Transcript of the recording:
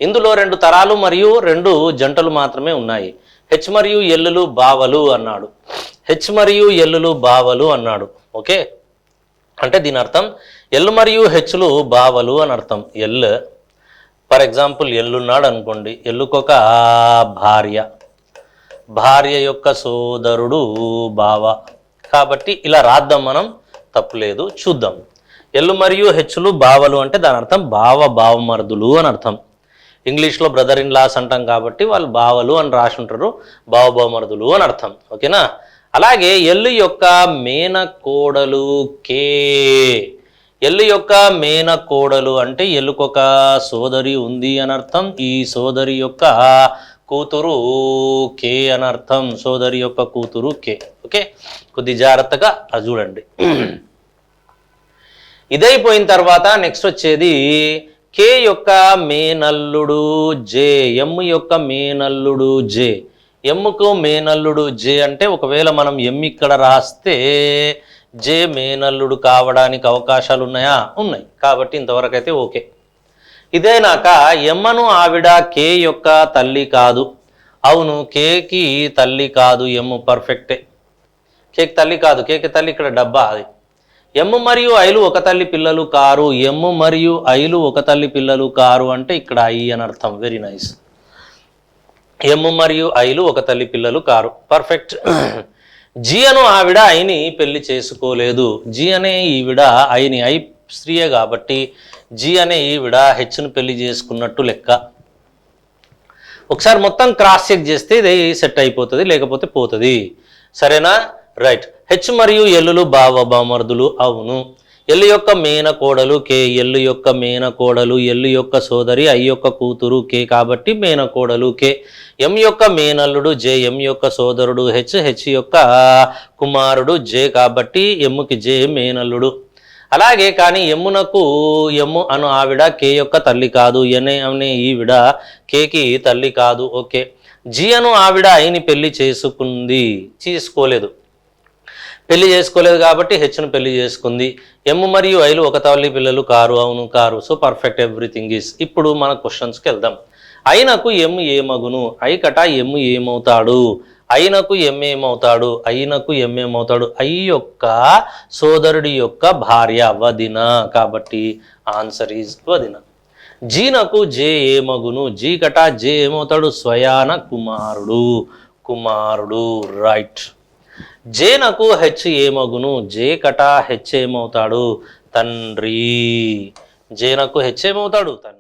ఇందులో 2 తరాలు మరియు 2 జంటలు మాత్రమే ఉన్నాయి. హెచ్ మరియు ఎల్లులు బావలు అన్నాడు. హెచ్ మరియు ఎల్లులు బావలు అన్నాడు. ఓకే, అంటే దీని అర్థం ఎల్ మరియు హెచ్లు బావలు అని అర్థం. ఎల్ ఫర్ ఎగ్జాంపుల్ ఎల్లున్నాడు అనుకోండి, ఎల్లుకొక భార్య యొక్క సోదరుడు బావ. కాబట్టి ఇలా రాద్దాం మనం, తప్పులేదు. చూద్దాం. ఎల్లు మరియు హెచ్లు బావలు అంటే దాని అర్థం బావమరుదులు అని అర్థం. ఇంగ్లీష్లో బ్రదర్ ఇన్ లాస్ అంటాం కాబట్టి వాళ్ళు బావలు అని రాసి ఉంటారు, బావమరుదులు అని అర్థం. ఓకేనా. అలాగే ఎల్లు యొక్క మేనకోడలు కే. ఎల్లు యొక్క మేనకోడలు అంటే ఎల్లుకొక సోదరి ఉంది అని అర్థం. ఈ సోదరి యొక్క కూతురు కే అని అర్థం. సోదరి యొక్క కూతురు కే. ఓకే, కొద్ది జాగ్రత్తగా అది చూడండి. ఇదైపోయిన తర్వాత నెక్స్ట్ వచ్చేది కే యొక్క మేనల్లుడు జే. ఎమ్ యొక్క మేనల్లుడు జే. ఎమ్కు మేనల్లుడు జే అంటే ఒకవేళ మనం ఎమ్ ఇక్కడ రాస్తే జే మేనల్లుడు కావడానికి అవకాశాలు ఉన్నాయా? ఉన్నాయి. కాబట్టి ఇంతవరకు అయితే ఓకే. ఇదేనాక ఎమ్మను ఆవిడ కే యొక్క తల్లి కాదు. అవును, కేకి తల్లి కాదు ఎమ్ము. పర్ఫెక్టే, కేకి తల్లి కాదు. కేకి తల్లి ఇక్కడ డబ్బా అది. ఎమ్ము మరియు ఐలు ఒక తల్లి పిల్లలు కారు. ఎమ్ము మరియు ఐలు ఒక తల్లి పిల్లలు కారు అంటే ఇక్కడ ఐ అని అర్థం. Very nice. ఎమ్ము మరియు ఐలు ఒక తల్లి పిల్లలు కారు. పర్ఫెక్ట్. జీ అను ఆవిడ ఐని పెళ్లి చేసుకోలేదు. జీ అనే ఈవిడ ఐని, ఐ స్త్రీయే కాబట్టి జీ అనే ఈవిడ హెచ్ను పెళ్లి చేసుకున్నట్టు లెక్క. ఒకసారి మొత్తం క్రాస్ చెక్ చేస్తే ఇది సెట్ అయిపోతుంది, లేకపోతే పోతుంది. సరేనా? రైట్. హెచ్ మరియు ఎల్లులు బావమరుదులు. అవును. ఎల్లు యొక్క మేనకోడలు కే. ఎల్లు యొక్క మేనకోడలు ఎల్లు యొక్క సోదరి ఐ యొక్క కూతురు కే కాబట్టి మేనకోడలు కే. ఎం యొక్క మేనల్లుడు జే. ఎం యొక్క సోదరుడు హెచ్. హెచ్ యొక్క కుమారుడు జే కాబట్టి ఎమ్ముకి జే మేనల్లుడు. అలాగే కానీ ఎమ్ము అను ఆవిడ కే యొక్క తల్లి కాదు. అనే ఈవిడ కేకి తల్లి కాదు. ఓకే. జీ అను ఆవిడ ఐని పెళ్లి పెళ్లి చేసుకోలేదు కాబట్టి హెచ్ను పెళ్లి చేసుకుంది. ఎమ్ మరియు ఐలు ఒక తల్లి పిల్లలు కారు. అవును, car. So perfect, everything is. ఇప్పుడు మన క్వశ్చన్స్కి వెళ్దాం. ఐనకు ఎమ్ ఏమగును? ఐ కట ఎమ్ ఏమవుతాడు? ఐనకు ఎమ్ ఏమవుతాడు? ఐనకు ఎమ్ ఏమవుతాడు? ఐ యొక్క సోదరుడి యొక్క భార్య వదిన. కాబట్టి ఆన్సర్ ఈజ్ వదిన. జీనకు జే ఏమగును? జీ కట జే ఏమవుతాడు? స్వయాన కుమారుడు. రైట్. జేనకు హెచ్ ఏమగును? జే కట హెచ్ ఏమవుతాడు? తండ్రి. జేనకు హెచ్ ఏమవుతాడు? తండ్రి.